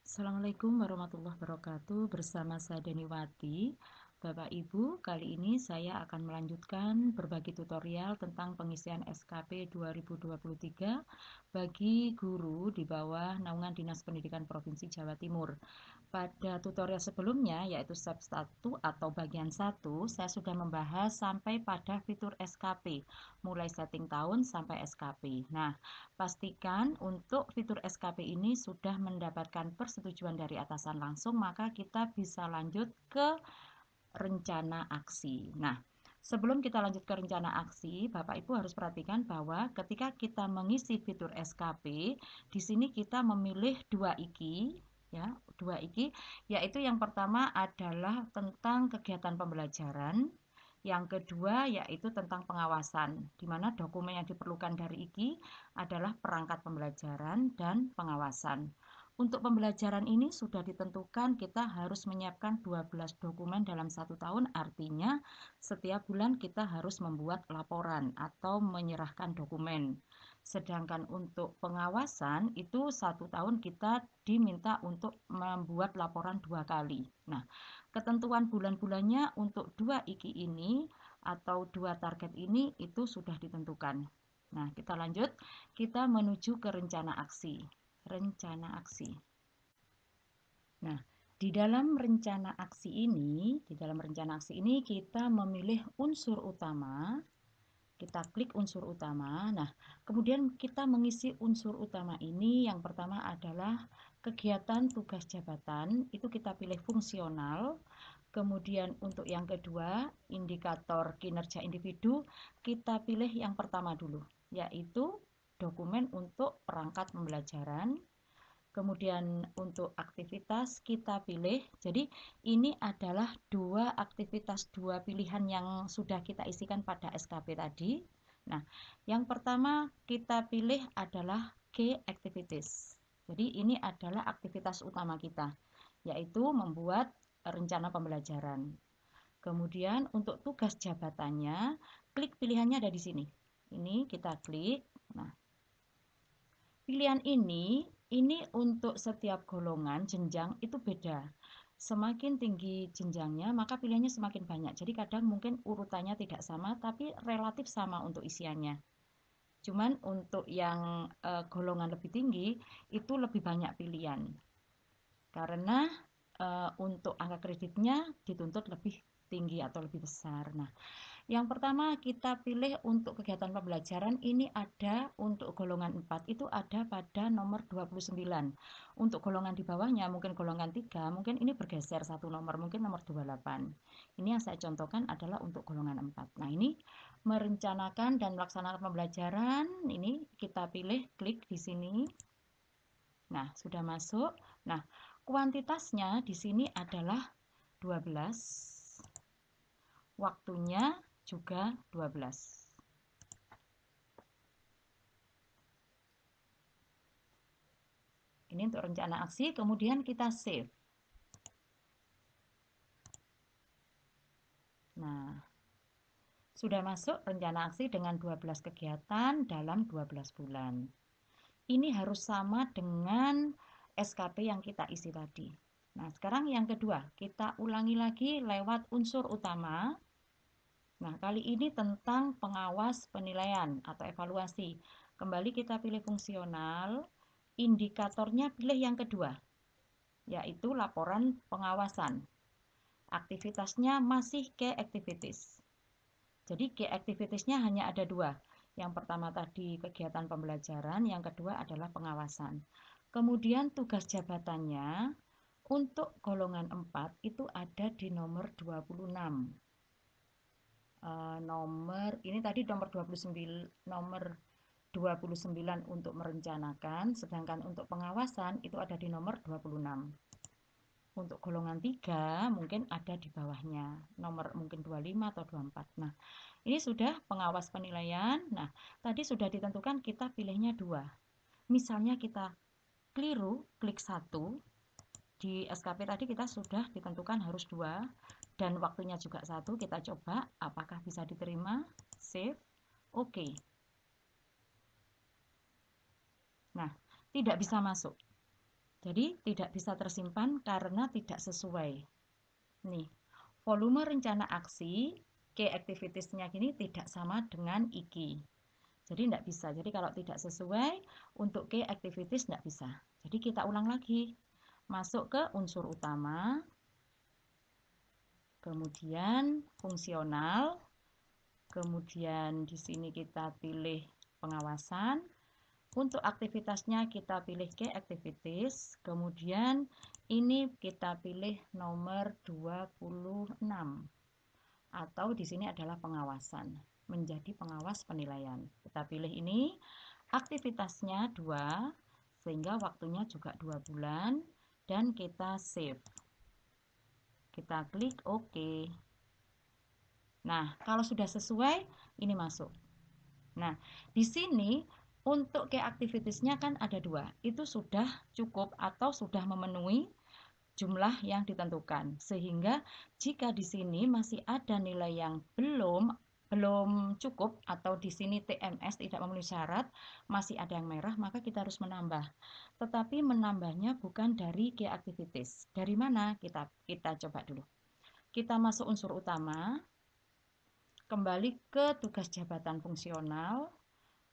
Assalamualaikum warahmatullahi wabarakatuh. Bersama saya Deniwati. Bapak Ibu, kali ini saya akan melanjutkan berbagi tutorial tentang pengisian SKP 2023 bagi guru di bawah naungan Dinas Pendidikan Provinsi Jawa Timur. Pada tutorial sebelumnya, yaitu step 1 atau bagian 1, saya sudah membahas sampai pada fitur SKP, mulai setting tahun sampai SKP. Nah, pastikan untuk fitur SKP ini sudah mendapatkan persetujuan dari atasan langsung, maka kita bisa lanjut ke rencana aksi. Nah, sebelum kita lanjut ke rencana aksi, Bapak Ibu harus perhatikan bahwa ketika kita mengisi fitur SKP, di sini kita memilih dua iki, yaitu yang pertama adalah tentang kegiatan pembelajaran, yang kedua yaitu tentang pengawasan, di mana dokumen yang diperlukan dari iki adalah perangkat pembelajaran dan pengawasan. Untuk pembelajaran ini sudah ditentukan kita harus menyiapkan 12 dokumen dalam 1 tahun, artinya setiap bulan kita harus membuat laporan atau menyerahkan dokumen. Sedangkan untuk pengawasan itu 1 tahun kita diminta untuk membuat laporan 2 kali. Nah, ketentuan bulan-bulannya untuk 2 iki ini atau 2 target ini itu sudah ditentukan. Nah, kita lanjut, kita menuju ke rencana aksi. Rencana aksi. Nah, di dalam rencana aksi ini kita memilih unsur utama. Kita klik unsur utama. Nah, kemudian kita mengisi unsur utama ini. Yang pertama adalah kegiatan tugas jabatan, itu kita pilih fungsional. Kemudian untuk yang kedua, indikator kinerja individu, kita pilih yang pertama dulu, yaitu dokumen untuk perangkat pembelajaran. Kemudian untuk aktivitas kita pilih, jadi ini adalah dua aktivitas, dua pilihan yang sudah kita isikan pada SKP tadi. Nah, yang pertama kita pilih adalah key activities. Jadi ini adalah aktivitas utama kita, yaitu membuat rencana pembelajaran. Kemudian untuk tugas jabatannya, klik pilihannya ada di sini. Ini kita klik. Nah, pilihan ini untuk setiap golongan jenjang itu beda. Semakin tinggi jenjangnya, maka pilihannya semakin banyak. Jadi kadang mungkin urutannya tidak sama, tapi relatif sama untuk isiannya. Cuman untuk yang golongan lebih tinggi, itu lebih banyak pilihan. Karena untuk angka kreditnya dituntut lebih tinggi atau lebih besar. Nah, yang pertama kita pilih untuk kegiatan pembelajaran, ini ada untuk golongan 4 itu ada pada nomor 29. Untuk golongan di bawahnya mungkin golongan 3, mungkin ini bergeser satu nomor, mungkin nomor 28. Ini yang saya contohkan adalah untuk golongan 4. Nah, ini merencanakan dan melaksanakan pembelajaran, ini kita pilih, klik di sini. Nah, sudah masuk. Nah, kuantitasnya di sini adalah 12. Waktunya juga 12. Ini untuk rencana aksi, kemudian kita save. Nah, sudah masuk rencana aksi dengan 12 kegiatan dalam 12 bulan. Ini harus sama dengan SKP yang kita isi tadi. Nah, sekarang yang kedua, kita ulangi lagi lewat unsur utama. Nah, kali ini tentang pengawas penilaian atau evaluasi. Kembali kita pilih fungsional, indikatornya pilih yang kedua, yaitu laporan pengawasan. Aktivitasnya masih key activities. Jadi key activitiesnya hanya ada dua. Yang pertama tadi kegiatan pembelajaran, yang kedua adalah pengawasan. Kemudian tugas jabatannya untuk golongan 4 itu ada di nomor 26. Ini tadi nomor 29 untuk merencanakan, sedangkan untuk pengawasan itu ada di nomor 26. Untuk golongan 3 mungkin ada di bawahnya, nomor mungkin 25 atau 24. Nah, ini sudah pengawas penilaian. Nah, tadi sudah ditentukan kita pilihnya 2. Misalnya kita keliru, klik 1. Di SKP tadi kita sudah ditentukan harus 2 dan waktunya juga 1. Kita coba apakah bisa diterima. Save. Oke. Nah, tidak bisa masuk. Jadi tidak bisa tersimpan karena tidak sesuai. Nih, volume rencana aksi key activitiesnya gini tidak sama dengan IKI. Jadi tidak bisa. Jadi kalau tidak sesuai untuk key activities tidak bisa. Jadi kita ulang lagi. Masuk ke unsur utama, kemudian fungsional, kemudian di sini kita pilih pengawasan. Untuk aktivitasnya kita pilih key activities, kemudian ini kita pilih nomor 26 atau di sini adalah pengawasan, menjadi pengawas penilaian. Kita pilih ini, aktivitasnya 2 sehingga waktunya juga 2 bulan dan kita save. Kita klik OK. Nah, kalau sudah sesuai, ini masuk. Nah, di sini untuk key activitiesnya kan ada 2. Itu sudah cukup atau sudah memenuhi jumlah yang ditentukan. Sehingga jika di sini masih ada nilai yang belum cukup atau di sini TMS tidak memenuhi syarat, masih ada yang merah, maka kita harus menambah. Tetapi menambahnya bukan dari key activities. Dari mana? Kita coba dulu. Kita masuk unsur utama, kembali ke tugas jabatan fungsional.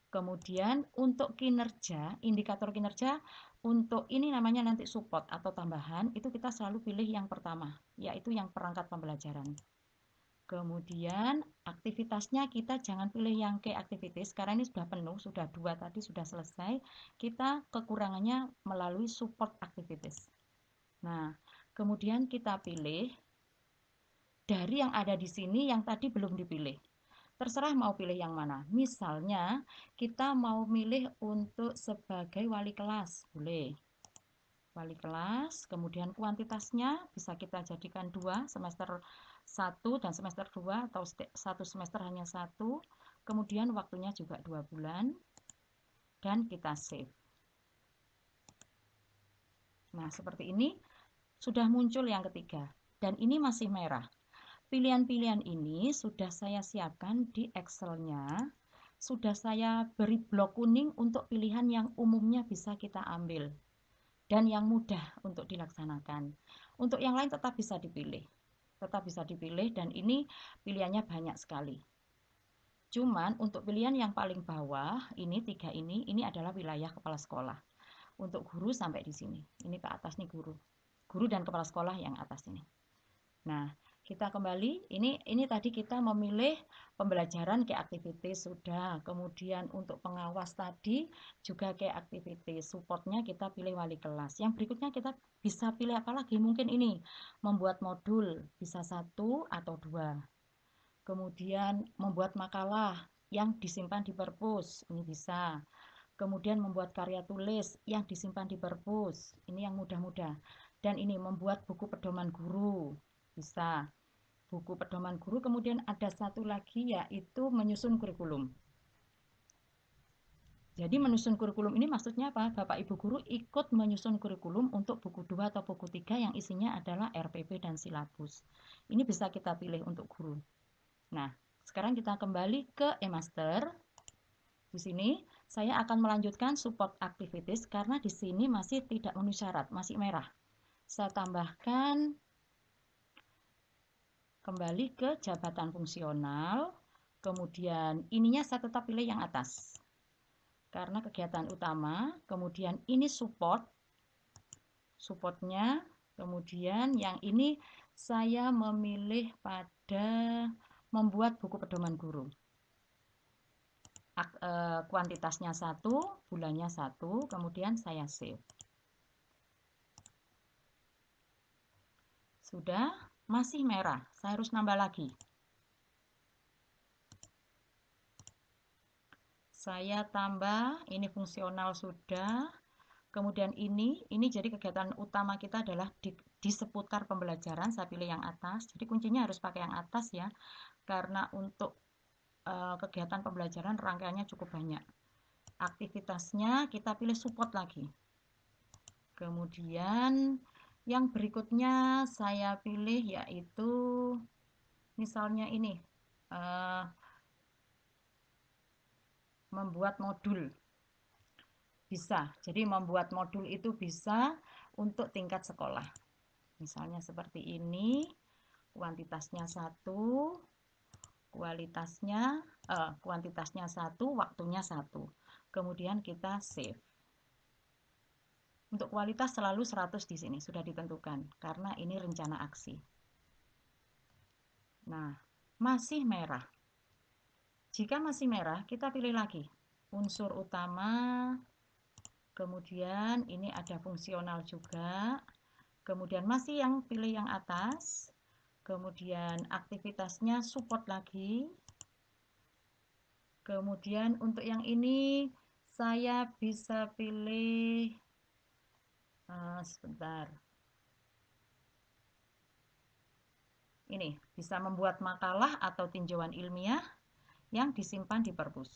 Kemudian untuk kinerja, indikator kinerja, untuk ini namanya nanti support atau tambahan, itu kita selalu pilih yang pertama, yaitu yang perangkat pembelajaran. Kemudian aktivitasnya kita jangan pilih yang key activities, karena ini sudah penuh, sudah 2 tadi sudah selesai. Kita kekurangannya melalui support activities. Nah, kemudian kita pilih dari yang ada di sini yang tadi belum dipilih. Terserah mau pilih yang mana. Misalnya kita mau milih untuk sebagai wali kelas, boleh. Wali kelas, kemudian kuantitasnya bisa kita jadikan 2, semester 1 dan semester 2 atau 1 semester hanya 1. Kemudian waktunya juga 2 bulan dan kita save. Nah, seperti ini sudah muncul yang ketiga dan ini masih merah. Pilihan-pilihan ini sudah saya siapkan di Excel-nya. Sudah saya beri blok kuning untuk pilihan yang umumnya bisa kita ambil dan yang mudah untuk dilaksanakan. Untuk yang lain tetap bisa dipilih. Tetap bisa dipilih dan ini pilihannya banyak sekali. Cuman untuk pilihan yang paling bawah, ini 3 ini adalah wilayah kepala sekolah. Untuk guru sampai di sini. Ini ke atas nih guru. Guru dan kepala sekolah yang atas ini. Nah, kita kembali, ini tadi kita memilih pembelajaran kayak activities sudah, kemudian untuk pengawas tadi juga kayak activities, supportnya kita pilih wali kelas. Yang berikutnya kita bisa pilih apa lagi? Mungkin ini, membuat modul, bisa 1 atau 2. Kemudian membuat makalah yang disimpan di perpus, ini bisa. Kemudian membuat karya tulis yang disimpan di perpus, ini yang mudah-mudah. Dan ini membuat buku pedoman guru, bisa. Buku pedoman guru, kemudian ada satu lagi yaitu menyusun kurikulum. Jadi menyusun kurikulum ini maksudnya apa? Bapak Ibu guru ikut menyusun kurikulum untuk buku 2 atau buku 3 yang isinya adalah RPP dan silabus. Ini bisa kita pilih untuk guru. Nah, sekarang kita kembali ke e-master. Di sini saya akan melanjutkan support activities karena di sini masih tidak memenuhi syarat, masih merah. Saya tambahkan kembali ke jabatan fungsional, kemudian ininya saya tetap pilih yang atas karena kegiatan utama, kemudian ini supportnya, kemudian yang ini saya memilih pada membuat buku pedoman guru. Kuantitasnya 1, bulannya 1, kemudian saya save. Sudah, masih merah, saya harus nambah lagi. Saya tambah, ini fungsional sudah. Kemudian ini jadi kegiatan utama kita adalah di seputar pembelajaran, saya pilih yang atas. Jadi kuncinya harus pakai yang atas ya, karena untuk kegiatan pembelajaran rangkaiannya cukup banyak. Aktivitasnya kita pilih support lagi. Kemudian yang berikutnya saya pilih yaitu misalnya ini membuat modul. Bisa. Jadi membuat modul itu bisa untuk tingkat sekolah. Misalnya seperti ini, kuantitasnya 1, kuantitasnya 1, waktunya 1. Kemudian kita save. Untuk kualitas selalu 100 di sini sudah ditentukan karena ini rencana aksi. Nah, masih merah. Jika masih merah, kita pilih lagi unsur utama, kemudian ini ada fungsional juga, kemudian masih yang pilih yang atas, kemudian aktivitasnya support lagi, kemudian untuk yang ini saya bisa pilih sebentar. Ini bisa membuat makalah atau tinjauan ilmiah yang disimpan di perpus.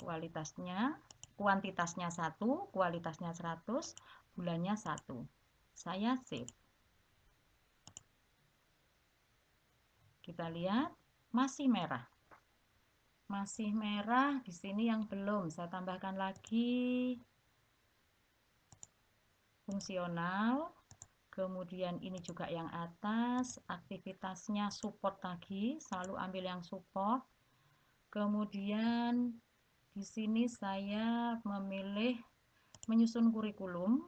Kuantitasnya 1, kualitasnya 100, bulannya 1. Saya save. Kita lihat masih merah. Masih merah di sini yang belum. Saya tambahkan lagi fungsional. Kemudian ini juga yang atas, aktivitasnya support lagi, selalu ambil yang support. Kemudian di sini saya memilih menyusun kurikulum,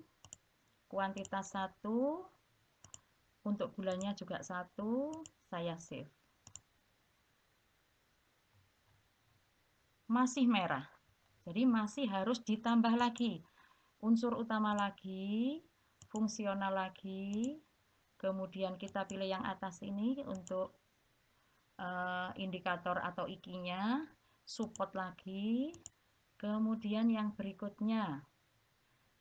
kuantitas 1, untuk bulannya juga 1, saya save. Masih merah, jadi masih harus ditambah lagi unsur utama lagi, fungsional lagi, kemudian kita pilih yang atas ini untuk indikator atau IKI-nya, support lagi, kemudian yang berikutnya,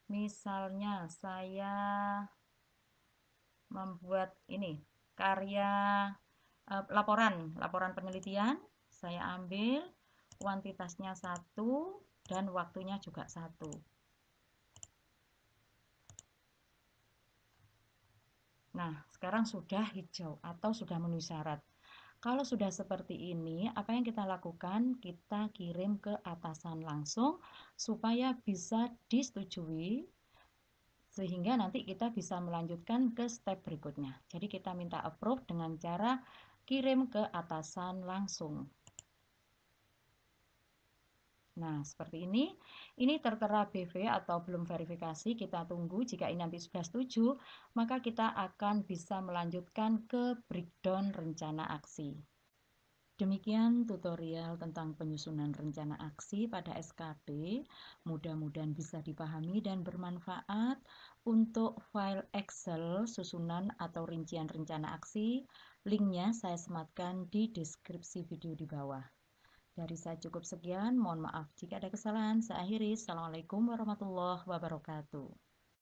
misalnya saya membuat ini karya laporan penelitian, saya ambil kuantitasnya 1 dan waktunya juga 1. Nah, sekarang sudah hijau atau sudah memenuhi syarat. Kalau sudah seperti ini, apa yang kita lakukan? Kita kirim ke atasan langsung supaya bisa disetujui, sehingga nanti kita bisa melanjutkan ke step berikutnya. Jadi kita minta approve dengan cara kirim ke atasan langsung. Nah, seperti ini. Ini tertera BV atau belum verifikasi. Kita tunggu. Jika ini nanti sudah setuju, maka kita akan bisa melanjutkan ke breakdown rencana aksi. Demikian tutorial tentang penyusunan rencana aksi pada SKP. Mudah-mudahan bisa dipahami dan bermanfaat. Untuk file Excel susunan atau rincian rencana aksi, linknya saya sematkan di deskripsi video di bawah. Dari saya cukup sekian, mohon maaf jika ada kesalahan. Saya akhiri. Assalamualaikum warahmatullahi wabarakatuh.